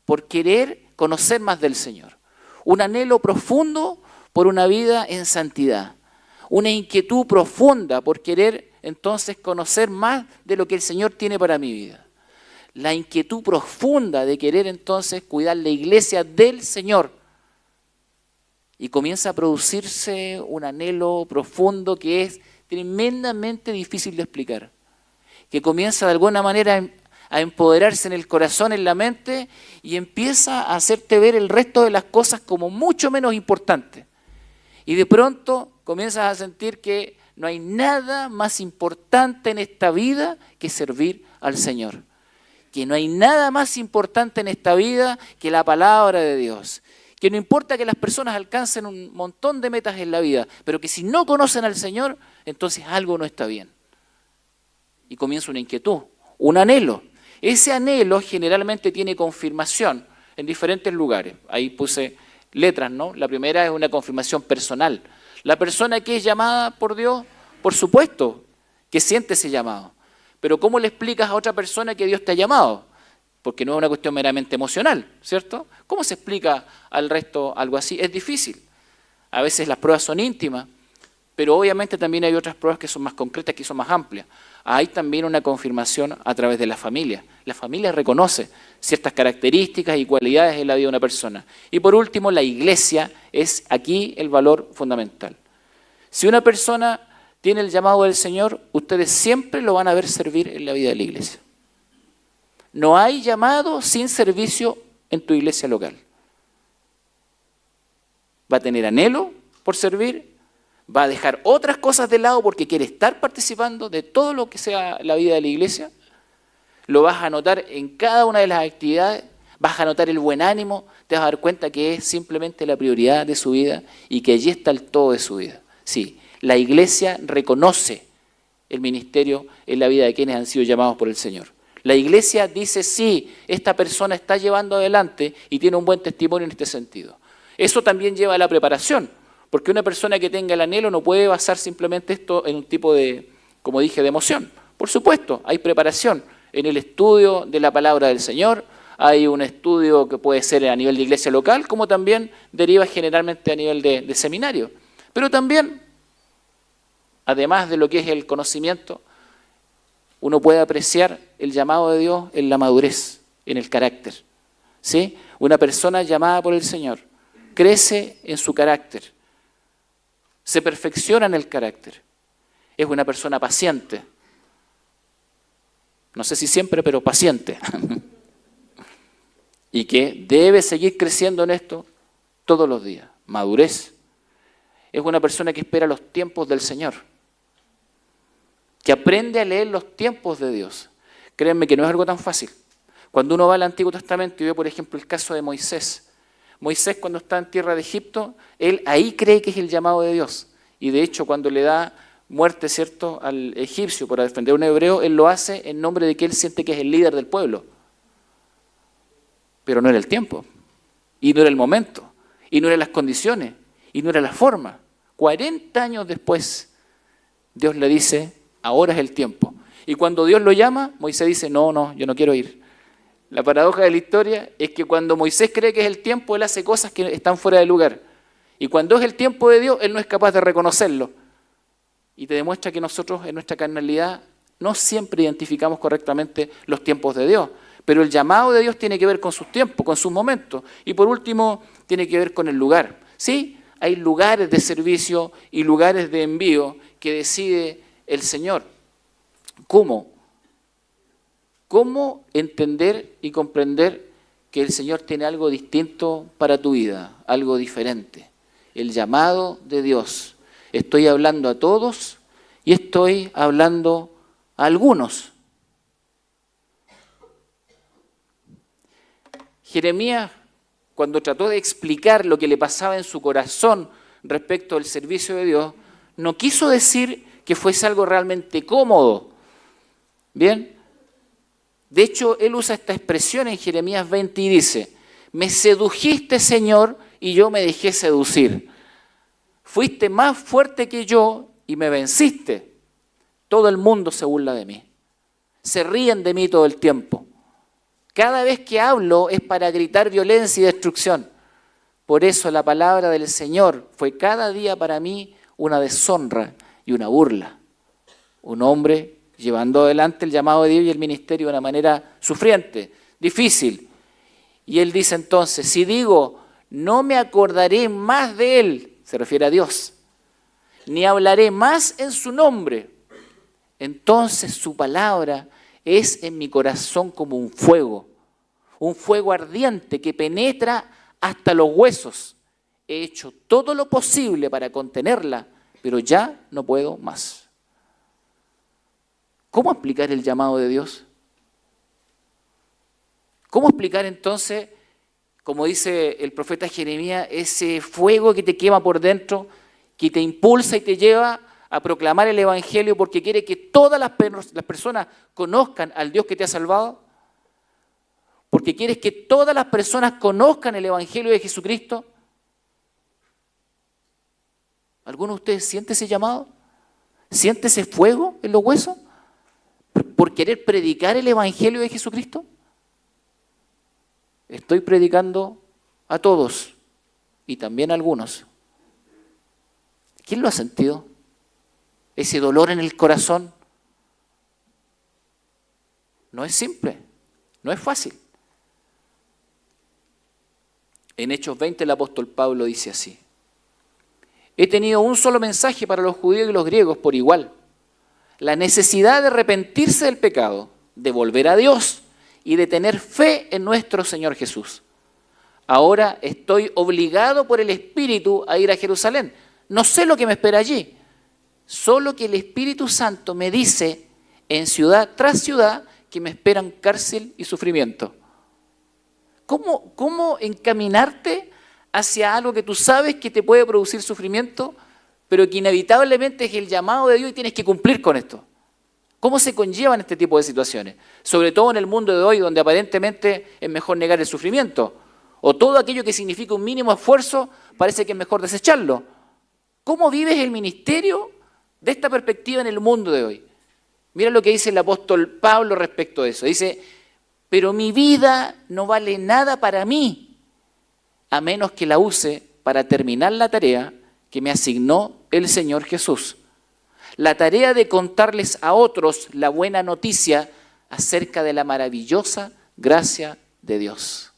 por querer conocer más del Señor. Un anhelo profundo por una vida en santidad. Una inquietud profunda por querer entonces conocer más de lo que el Señor tiene para mi vida. La inquietud profunda de querer entonces cuidar la iglesia del Señor. Y comienza a producirse un anhelo profundo que es tremendamente difícil de explicar. Que comienza de alguna manera a empoderarse en el corazón, en la mente, y empieza a hacerte ver el resto de las cosas como mucho menos importantes. Y de pronto comienzas a sentir que no hay nada más importante en esta vida que servir al Señor. Que no hay nada más importante en esta vida que la palabra de Dios. Que no importa que las personas alcancen un montón de metas en la vida, pero que si no conocen al Señor, entonces algo no está bien. Y comienza una inquietud, un anhelo. Ese anhelo generalmente tiene confirmación en diferentes lugares. Ahí puse letras, ¿no? La primera es una confirmación personal. La persona que es llamada por Dios, por supuesto, que siente ese llamado. Pero ¿cómo le explicas a otra persona que Dios te ha llamado? Porque no es una cuestión meramente emocional, ¿cierto? ¿Cómo se explica al resto algo así? Es difícil. A veces las pruebas son íntimas, pero obviamente también hay otras pruebas que son más concretas, que son más amplias. Hay también una confirmación a través de la familia. La familia reconoce ciertas características y cualidades en la vida de una persona. Y por último, la iglesia es aquí el valor fundamental. Si una persona tiene el llamado del Señor, ustedes siempre lo van a ver servir en la vida de la iglesia. No hay llamado sin servicio en tu iglesia local. Va a tener anhelo por servir, va a dejar otras cosas de lado porque quiere estar participando de todo lo que sea la vida de la iglesia. Lo vas a notar en cada una de las actividades, vas a notar el buen ánimo, te vas a dar cuenta que es simplemente la prioridad de su vida y que allí está el todo de su vida. Sí, la iglesia reconoce el ministerio en la vida de quienes han sido llamados por el Señor. La iglesia dice, sí, esta persona está llevando adelante y tiene un buen testimonio en este sentido. Eso también lleva a la preparación, porque una persona que tenga el anhelo no puede basar simplemente esto en un tipo de, como dije, de emoción. Por supuesto, hay preparación en el estudio de la palabra del Señor, hay un estudio que puede ser a nivel de iglesia local, como también deriva generalmente a nivel de seminario. Pero también, además de lo que es el conocimiento, uno puede apreciar el llamado de Dios en la madurez, en el carácter. ¿Sí? Una persona llamada por el Señor crece en su carácter, se perfecciona en el carácter. Es una persona paciente. No sé si siempre, pero paciente. Y que debe seguir creciendo en esto todos los días. Madurez. Es una persona que espera los tiempos del Señor, que aprende a leer los tiempos de Dios. Créanme que no es algo tan fácil. Cuando uno va al Antiguo Testamento y ve, por ejemplo, el caso de Moisés. Moisés, cuando está en tierra de Egipto, él ahí cree que es el llamado de Dios. Y de hecho, cuando le da muerte, ¿cierto?, al egipcio para defender a un hebreo, él lo hace en nombre de que él siente que es el líder del pueblo. Pero no era el tiempo, y no era el momento, y no eran las condiciones, y no era la forma. 40 años después, Dios le dice, ahora es el tiempo. Y cuando Dios lo llama, Moisés dice, no, yo no quiero ir. La paradoja de la historia es que cuando Moisés cree que es el tiempo, él hace cosas que están fuera de lugar. Y cuando es el tiempo de Dios, él no es capaz de reconocerlo. Y te demuestra que nosotros en nuestra carnalidad no siempre identificamos correctamente los tiempos de Dios. Pero el llamado de Dios tiene que ver con sus tiempos, con sus momentos. Y por último, tiene que ver con el lugar. Sí, hay lugares de servicio y lugares de envío que decide el Señor. ¿Cómo? ¿Cómo entender y comprender que el Señor tiene algo distinto para tu vida, algo diferente? El llamado de Dios. Estoy hablando a todos y estoy hablando a algunos. Jeremías, cuando trató de explicar lo que le pasaba en su corazón respecto al servicio de Dios, no quiso decir que fuese algo realmente cómodo. ¿Bien? De hecho, él usa esta expresión en Jeremías 20 y dice, me sedujiste, Señor, y yo me dejé seducir. Fuiste más fuerte que yo y me venciste. Todo el mundo se burla de mí. Se ríen de mí todo el tiempo. Cada vez que hablo es para gritar violencia y destrucción. Por eso la palabra del Señor fue cada día para mí una deshonra y una burla. Un hombre llevando adelante el llamado de Dios y el ministerio de una manera sufriente, difícil. Y él dice entonces, si digo, no me acordaré más de él, se refiere a Dios, ni hablaré más en su nombre, entonces su palabra es en mi corazón como un fuego ardiente que penetra hasta los huesos. He hecho todo lo posible para contenerla, pero ya no puedo más. ¿Cómo explicar el llamado de Dios? ¿Cómo explicar entonces, como dice el profeta Jeremías, ese fuego que te quema por dentro, que te impulsa y te lleva a proclamar el Evangelio porque quiere que todas las personas conozcan al Dios que te ha salvado? Porque quieres que todas las personas conozcan el Evangelio de Jesucristo. ¿Alguno de ustedes siente ese llamado? ¿Siente ese fuego en los huesos? ¿Por querer predicar el Evangelio de Jesucristo? Estoy predicando a todos y también a algunos. ¿Quién lo ha sentido? Ese dolor en el corazón. No es simple, no es fácil. En Hechos 20 el apóstol Pablo dice así: he tenido un solo mensaje para los judíos y los griegos por igual. La necesidad de arrepentirse del pecado, de volver a Dios y de tener fe en nuestro Señor Jesús. Ahora estoy obligado por el Espíritu a ir a Jerusalén. No sé lo que me espera allí. Solo que el Espíritu Santo me dice en ciudad tras ciudad que me esperan cárcel y sufrimiento. ¿Cómo encaminarte hacia algo que tú sabes que te puede producir sufrimiento, pero que inevitablemente es el llamado de Dios y tienes que cumplir con esto? ¿Cómo se conllevan este tipo de situaciones? Sobre todo en el mundo de hoy, donde aparentemente es mejor negar el sufrimiento. O todo aquello que significa un mínimo esfuerzo, parece que es mejor desecharlo. ¿Cómo vives el ministerio de esta perspectiva en el mundo de hoy? Mira lo que dice el apóstol Pablo respecto de eso. Dice, pero mi vida no vale nada para mí, a menos que la use para terminar la tarea que me asignó el Señor Jesús. La tarea de contarles a otros la buena noticia acerca de la maravillosa gracia de Dios.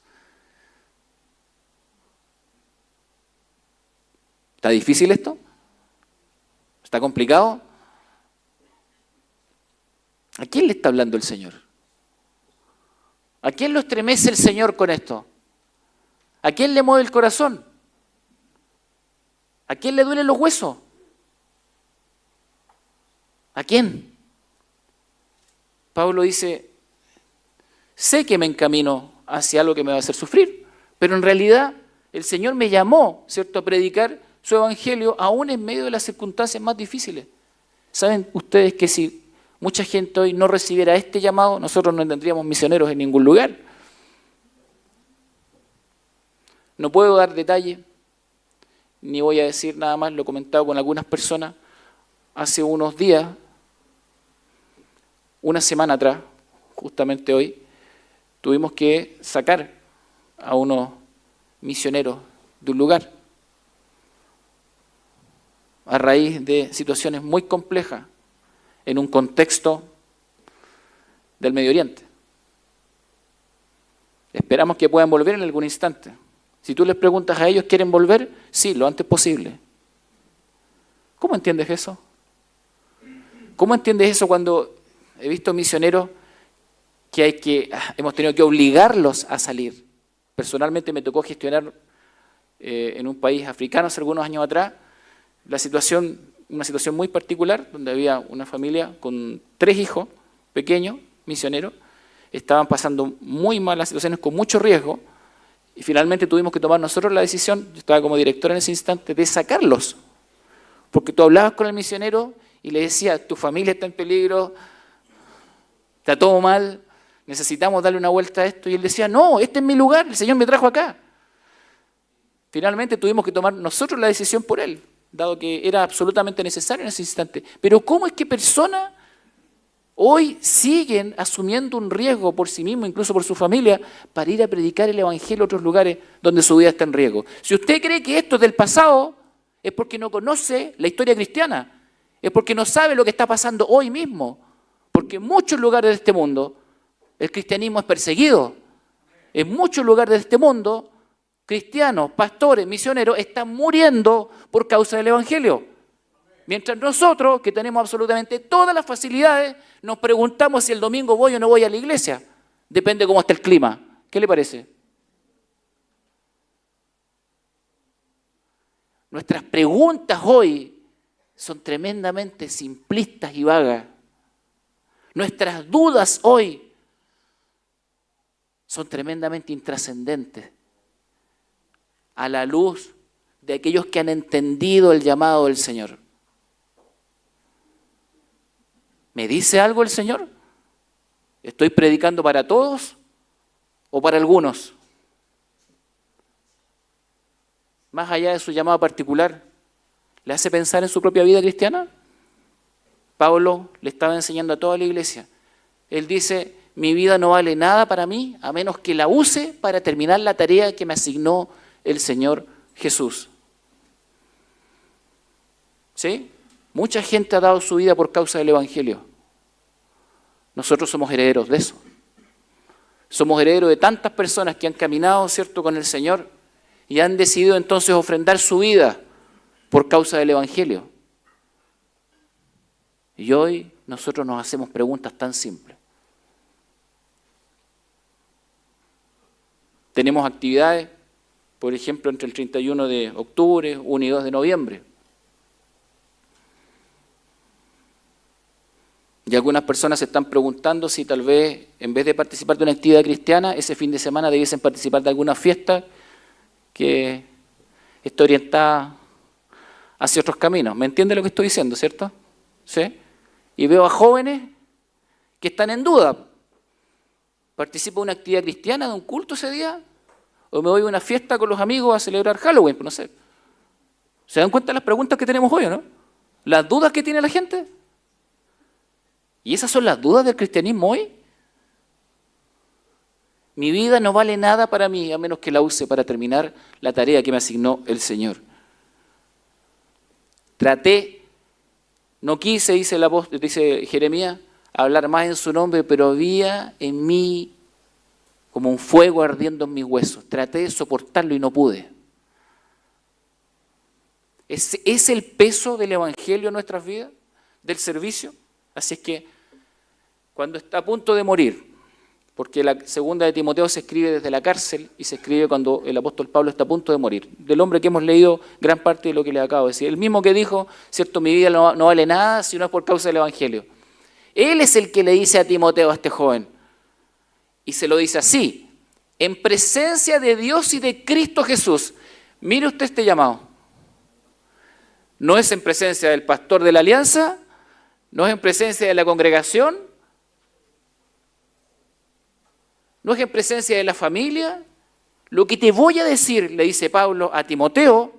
¿Está difícil esto? ¿Está complicado? ¿A quién le está hablando el Señor? ¿A quién lo estremece el Señor con esto? ¿A quién le mueve el corazón? ¿A quién le duelen los huesos? ¿A quién? Pablo dice, sé que me encamino hacia algo que me va a hacer sufrir, pero en realidad el Señor me llamó, ¿cierto?, a predicar su evangelio aún en medio de las circunstancias más difíciles. ¿Saben ustedes que si mucha gente hoy no recibiera este llamado, nosotros no tendríamos misioneros en ningún lugar? No puedo dar detalle, ni voy a decir nada más, lo he comentado con algunas personas. Hace unos días, una semana atrás, justamente hoy, tuvimos que sacar a unos misioneros de un lugar a raíz de situaciones muy complejas en un contexto del Medio Oriente. Esperamos que puedan volver en algún instante. Si tú les preguntas a ellos, ¿quieren volver? Sí, lo antes posible. ¿Cómo entiendes eso? ¿Cómo entiendes eso cuando he visto misioneros que hemos tenido que obligarlos a salir? Personalmente me tocó gestionar en un país africano hace algunos años atrás una situación muy particular, donde había una familia con 3 hijos pequeños, misioneros, estaban pasando muy malas situaciones con mucho riesgo, y finalmente tuvimos que tomar nosotros la decisión, yo estaba como director en ese instante, de sacarlos. Porque tú hablabas con el misionero y le decías, tu familia está en peligro, está todo mal, necesitamos darle una vuelta a esto. Y él decía, no, este es mi lugar, el Señor me trajo acá. Finalmente tuvimos que tomar nosotros la decisión por él, dado que era absolutamente necesario en ese instante. Pero ¿cómo es que personas hoy siguen asumiendo un riesgo por sí mismos, incluso por su familia, para ir a predicar el evangelio a otros lugares donde su vida está en riesgo? Si usted cree que esto es del pasado, es porque no conoce la historia cristiana, es porque no sabe lo que está pasando hoy mismo, porque en muchos lugares de este mundo el cristianismo es perseguido. En muchos lugares de este mundo, cristianos, pastores, misioneros están muriendo por causa del evangelio. Mientras nosotros, que tenemos absolutamente todas las facilidades, nos preguntamos si el domingo voy o no voy a la iglesia. Depende cómo está el clima. ¿Qué le parece? Nuestras preguntas hoy son tremendamente simplistas y vagas. Nuestras dudas hoy son tremendamente intrascendentes a la luz de aquellos que han entendido el llamado del Señor. ¿Me dice algo el Señor? ¿Estoy predicando para todos o para algunos? Más allá de su llamado particular, ¿le hace pensar en su propia vida cristiana? Pablo le estaba enseñando a toda la iglesia. Él dice, mi vida no vale nada para mí, a menos que la use para terminar la tarea que me asignó el Señor Jesús. ¿Sí? Mucha gente ha dado su vida por causa del evangelio. Nosotros somos herederos de eso. Somos herederos de tantas personas que han caminado, ¿cierto?, con el Señor y han decidido entonces ofrendar su vida por causa del evangelio. Y hoy nosotros nos hacemos preguntas tan simples. Tenemos actividades, por ejemplo, entre el 31 de octubre, 1 y 2 de noviembre. Y algunas personas se están preguntando si tal vez, en vez de participar de una actividad cristiana, ese fin de semana debiesen participar de alguna fiesta que esté orientada hacia otros caminos. ¿Me entiende lo que estoy diciendo, cierto? ¿Sí? Y veo a jóvenes que están en duda. ¿Participo de una actividad cristiana, de un culto ese día? ¿O me voy a una fiesta con los amigos a celebrar Halloween? No sé. ¿Se dan cuenta de las preguntas que tenemos hoy, no? ¿Las dudas que tiene la gente? ¿Y esas son las dudas del cristianismo hoy? Mi vida no vale nada para mí, a menos que la use para terminar la tarea que me asignó el Señor. No quise, dice el apóstol, dice Jeremías, hablar más en su nombre, pero había en mí como un fuego ardiendo en mis huesos. Traté de soportarlo y no pude. ¿Es el peso del Evangelio en nuestras vidas? ¿Del servicio? Así es que cuando está a punto de morir, porque la segunda de Timoteo se escribe desde la cárcel y se escribe cuando el apóstol Pablo está a punto de morir, del hombre que hemos leído gran parte de lo que le acabo de decir, el mismo que dijo, cierto, mi vida no vale nada si no es por causa del Evangelio. Él es el que le dice a Timoteo, a este joven, y se lo dice así, en presencia de Dios y de Cristo Jesús. Mire usted este llamado. No es en presencia del pastor de la alianza, no es en presencia de la congregación, no es en presencia de la familia. Lo que te voy a decir, le dice Pablo a Timoteo,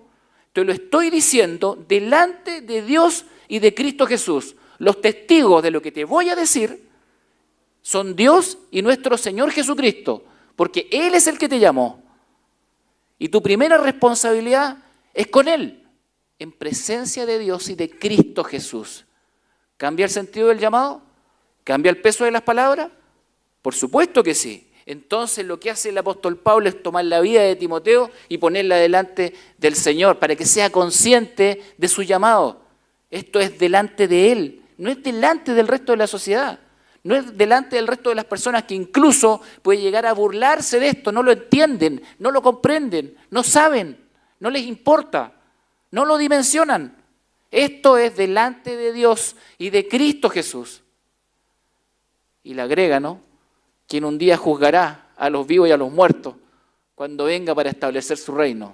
te lo estoy diciendo delante de Dios y de Cristo Jesús. Los testigos de lo que te voy a decir son Dios y nuestro Señor Jesucristo, porque Él es el que te llamó. Y tu primera responsabilidad es con Él, en presencia de Dios y de Cristo Jesús. ¿Cambia el sentido del llamado? ¿Cambia el peso de las palabras? Por supuesto que sí. Entonces lo que hace el apóstol Pablo es tomar la vida de Timoteo y ponerla delante del Señor para que sea consciente de su llamado. Esto es delante de Él, no es delante del resto de la sociedad, no es delante del resto de las personas que incluso puede llegar a burlarse de esto, no lo entienden, no lo comprenden, no saben, no les importa, no lo dimensionan. Esto es delante de Dios y de Cristo Jesús. Y le agrega, ¿no?, quien un día juzgará a los vivos y a los muertos cuando venga para establecer su reino.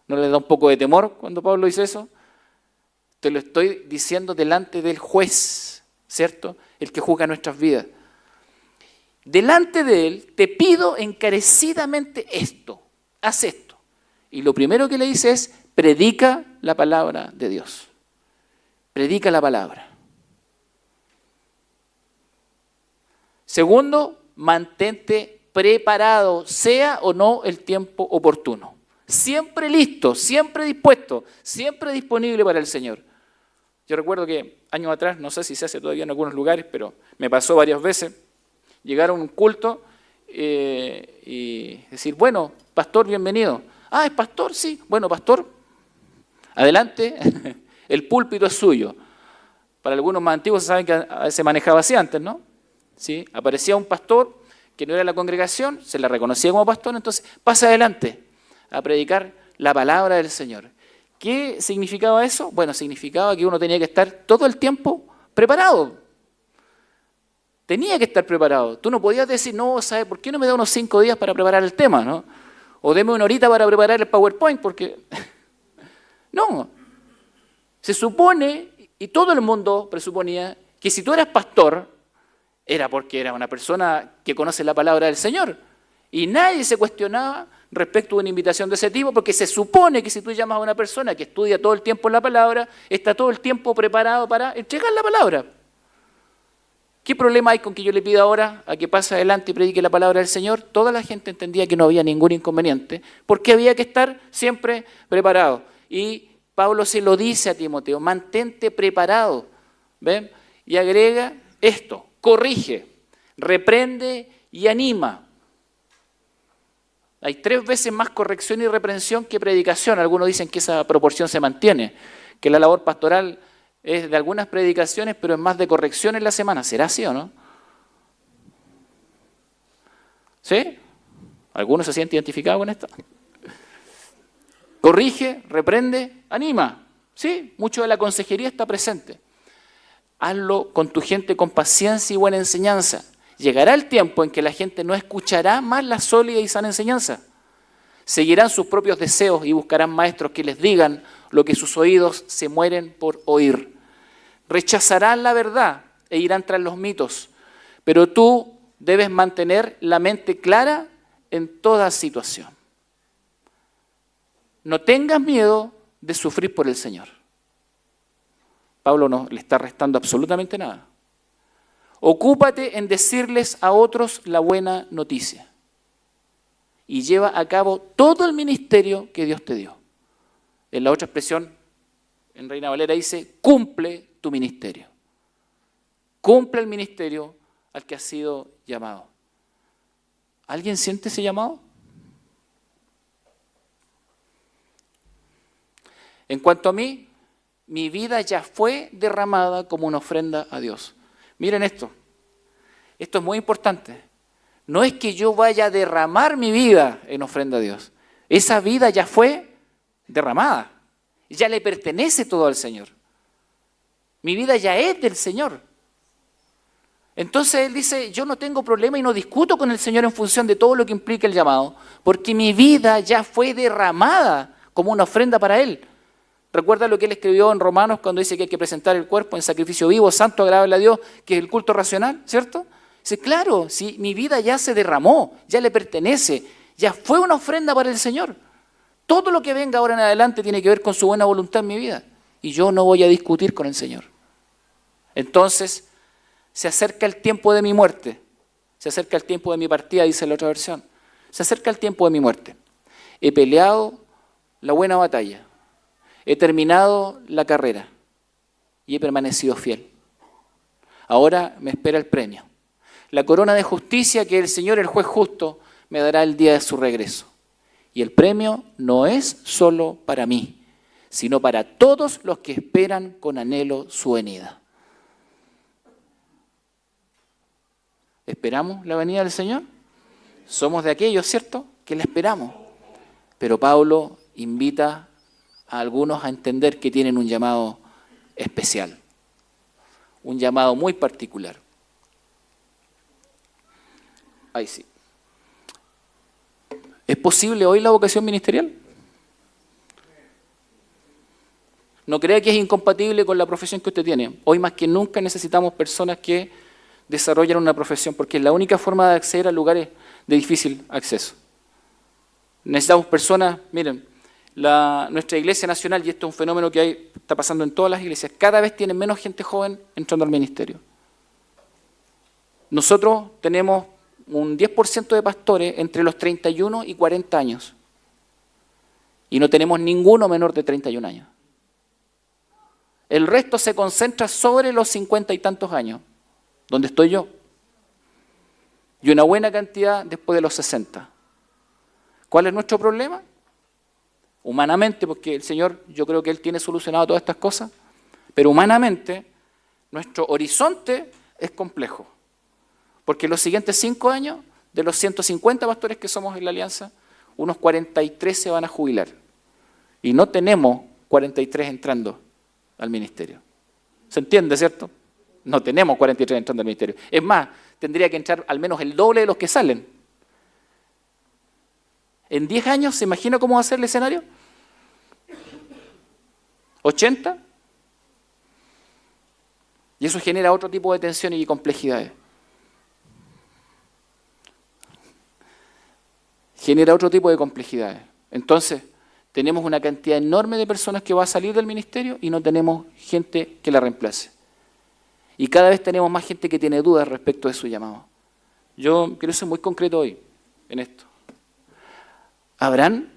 ¿No le da un poco de temor cuando Pablo dice eso? Te lo estoy diciendo delante del juez, ¿cierto? El que juzga nuestras vidas. Delante de Él te pido encarecidamente esto, haz esto. Y lo primero que le dice es, predica la palabra de Dios. Predica la palabra. Segundo, mantente preparado, sea o no el tiempo oportuno. Siempre listo, siempre dispuesto, siempre disponible para el Señor. Yo recuerdo que años atrás, no sé si se hace todavía en algunos lugares, pero me pasó varias veces, llegar a un culto y decir, bueno, pastor, bienvenido. Ah, ¿es pastor? Sí. Bueno, pastor, adelante, el púlpito es suyo. Para algunos más antiguos saben que se manejaba así antes, ¿no? ¿Sí? Aparecía un pastor que no era la congregación, se le reconocía como pastor, entonces pasa adelante a predicar la palabra del Señor. ¿Qué significaba eso? Bueno, significaba que uno tenía que estar todo el tiempo preparado. Tenía que estar preparado. Tú no podías decir, no, ¿sabes por qué no me da unos 5 días para preparar el tema, ¿no? O deme una horita para preparar el PowerPoint, porque... No. Se supone, y todo el mundo presuponía, que si tú eras pastor, era porque era una persona que conoce la palabra del Señor. Y nadie se cuestionaba respecto a una invitación de ese tipo, porque se supone que si tú llamas a una persona que estudia todo el tiempo la palabra, está todo el tiempo preparado para entregar la palabra. ¿Qué problema hay con que yo le pida ahora a que pase adelante y predique la palabra del Señor? Toda la gente entendía que no había ningún inconveniente, porque había que estar siempre preparado. Y Pablo se lo dice a Timoteo, mantente preparado. ¿Ven? Y agrega esto, corrige, reprende y anima. Hay 3 veces más corrección y reprensión que predicación. Algunos dicen que esa proporción se mantiene, que la labor pastoral es de algunas predicaciones, pero es más de corrección en la semana. ¿Será así o no? ¿Sí? ¿Alguno se siente identificado con esto? Corrige, reprende, anima. Sí, mucho de la consejería está presente. Hazlo con tu gente con paciencia y buena enseñanza. Llegará el tiempo en que la gente no escuchará más la sólida y sana enseñanza. Seguirán sus propios deseos y buscarán maestros que les digan lo que sus oídos se mueren por oír. Rechazarán la verdad e irán tras los mitos. Pero tú debes mantener la mente clara en toda situación. No tengas miedo de sufrir por el Señor. Pablo no le está restando absolutamente nada. Ocúpate en decirles a otros la buena noticia y lleva a cabo todo el ministerio que Dios te dio. En la otra expresión, en Reina Valera dice, cumple tu ministerio. Cumple el ministerio al que has sido llamado. ¿Alguien siente ese llamado? En cuanto a mí, mi vida ya fue derramada como una ofrenda a Dios. Miren esto. Esto es muy importante. No es que yo vaya a derramar mi vida en ofrenda a Dios. Esa vida ya fue derramada. Ya le pertenece todo al Señor. Mi vida ya es del Señor. Entonces Él dice, yo no tengo problema y no discuto con el Señor en función de todo lo que implica el llamado, porque mi vida ya fue derramada como una ofrenda para Él. ¿Recuerda lo que Él escribió en Romanos cuando dice que hay que presentar el cuerpo en sacrificio vivo, santo, agradable a Dios, que es el culto racional, ¿cierto? Dice, claro, si mi vida ya se derramó, ya le pertenece, ya fue una ofrenda para el Señor. Todo lo que venga ahora en adelante tiene que ver con su buena voluntad en mi vida. Y yo no voy a discutir con el Señor. Entonces, se acerca el tiempo de mi muerte. Se acerca el tiempo de mi partida, dice la otra versión. Se acerca el tiempo de mi muerte. He peleado la buena batalla. He terminado la carrera. Y he permanecido fiel. Ahora me espera el premio. La corona de justicia que el Señor, el juez justo, me dará el día de su regreso. Y el premio no es solo para mí, sino para todos los que esperan con anhelo su venida. ¿Esperamos la venida del Señor? Somos de aquellos, ¿cierto?, que la esperamos. Pero Pablo invita a algunos a entender que tienen un llamado especial, un llamado muy particular. Ahí sí. ¿Es posible hoy la vocación ministerial? No crea que es incompatible con la profesión que usted tiene. Hoy más que nunca necesitamos personas que desarrollan una profesión, porque es la única forma de acceder a lugares de difícil acceso. Necesitamos personas, miren, nuestra Iglesia Nacional, y esto es un fenómeno que está pasando en todas las iglesias, cada vez tienen menos gente joven entrando al ministerio. Nosotros tenemos un 10% de pastores entre los 31 y 40 años. Y no tenemos ninguno menor de 31 años. El resto se concentra sobre los 50 y tantos años, donde estoy yo. Y una buena cantidad después de los 60. ¿Cuál es nuestro problema? Humanamente, porque el Señor, yo creo que Él tiene solucionado todas estas cosas, pero humanamente nuestro horizonte es complejo. Porque en los siguientes 5 años, de los 150 pastores que somos en la Alianza, unos 43 se van a jubilar. Y no tenemos 43 entrando al ministerio. ¿Se entiende, cierto? No tenemos 43 entrando al ministerio. Es más, tendría que entrar al menos el doble de los que salen. En 10 años, ¿se imagina cómo va a ser el escenario? ¿80? Y eso genera otro tipo de tensiones y complejidades. Genera otro tipo de complejidades. Entonces, tenemos una cantidad enorme de personas que va a salir del ministerio y no tenemos gente que la reemplace. Y cada vez tenemos más gente que tiene dudas respecto de su llamado. Yo quiero ser muy concreto hoy en esto. ¿Habrán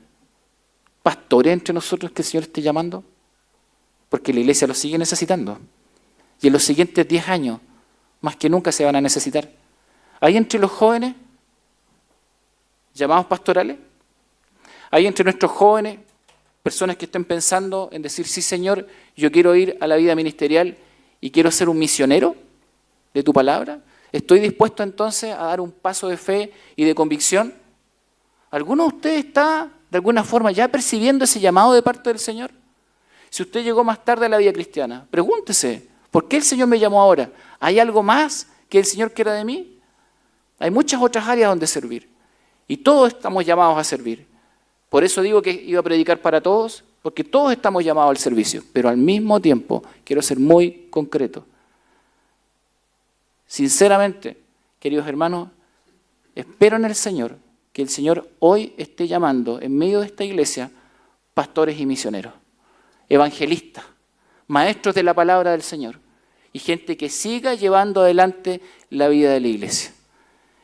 pastores entre nosotros que el Señor esté llamando? Porque la iglesia los sigue necesitando. Y en los siguientes 10 años, más que nunca se van a necesitar. ¿Hay entre los jóvenes llamados pastorales? ¿Hay entre nuestros jóvenes personas que estén pensando en decir, sí Señor, yo quiero ir a la vida ministerial y quiero ser un misionero de tu palabra? ¿Estoy dispuesto entonces a dar un paso de fe y de convicción? ¿Alguno de ustedes está de alguna forma ya percibiendo ese llamado de parte del Señor? Si usted llegó más tarde a la vida cristiana, pregúntese, ¿por qué el Señor me llamó ahora? ¿Hay algo más que el Señor quiera de mí? Hay muchas otras áreas donde servir. Y todos estamos llamados a servir. Por eso digo que iba a predicar para todos, porque todos estamos llamados al servicio. Pero al mismo tiempo, quiero ser muy concreto. Sinceramente, queridos hermanos, espero en el Señor que el Señor hoy esté llamando en medio de esta iglesia pastores y misioneros, evangelistas, maestros de la palabra del Señor y gente que siga llevando adelante la vida de la iglesia.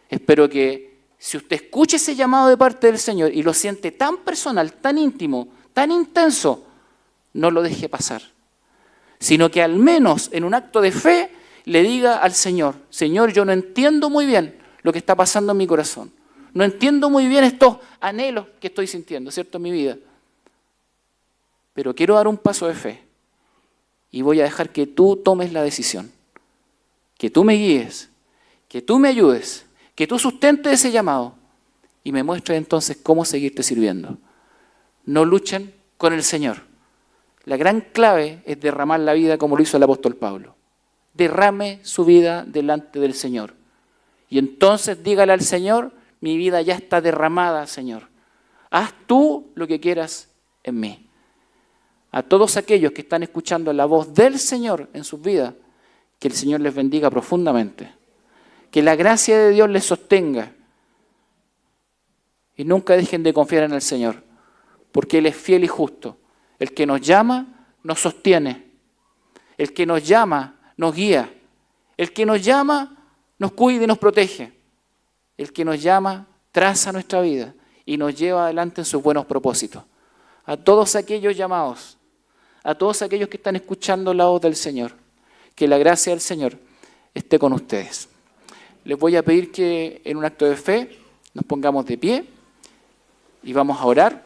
Espero que si usted escucha ese llamado de parte del Señor y lo siente tan personal, tan íntimo, tan intenso, no lo deje pasar, sino que al menos en un acto de fe le diga al Señor: Señor, yo no entiendo muy bien lo que está pasando en mi corazón. No entiendo muy bien estos anhelos que estoy sintiendo, ¿cierto?, en mi vida. Pero quiero dar un paso de fe y voy a dejar que tú tomes la decisión, que tú me guíes, que tú me ayudes, que tú sustentes ese llamado y me muestres entonces cómo seguirte sirviendo. No luchen con el Señor. La gran clave es derramar la vida como lo hizo el apóstol Pablo. Derrame su vida delante del Señor. Y entonces dígale al Señor: mi vida ya está derramada, Señor. Haz tú lo que quieras en mí. A todos aquellos que están escuchando la voz del Señor en sus vidas, que el Señor les bendiga profundamente. Que la gracia de Dios les sostenga. Y nunca dejen de confiar en el Señor, porque Él es fiel y justo. El que nos llama, nos sostiene. El que nos llama, nos guía. El que nos llama, nos cuida y nos protege. El que nos llama, traza nuestra vida y nos lleva adelante en sus buenos propósitos. A todos aquellos llamados, a todos aquellos que están escuchando la voz del Señor, que la gracia del Señor esté con ustedes. Les voy a pedir que en un acto de fe nos pongamos de pie y vamos a orar.